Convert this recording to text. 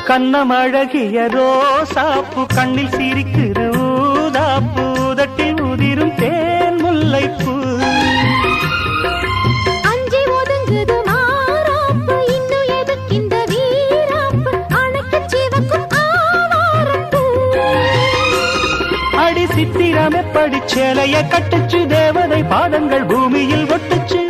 கண்ணமழகிய ரோசாப்பு கண்ணில் சிரிக்குது ஊதாப்பு உதட்டில் உதிரும் தேன் முல்லைப்பூ அஞ்சி ஒதுங்குது மாறாப்பு இன்னும் எதுக்கு இந்த வீராப்பு அணைக்கு சிவக்கும் ஆவாரப்பூ அடி சித்திரமே படிச்சேலைய கட்டுச்சு தேவதை பாதங்கள் பூமியில் ஒட்டுச்சு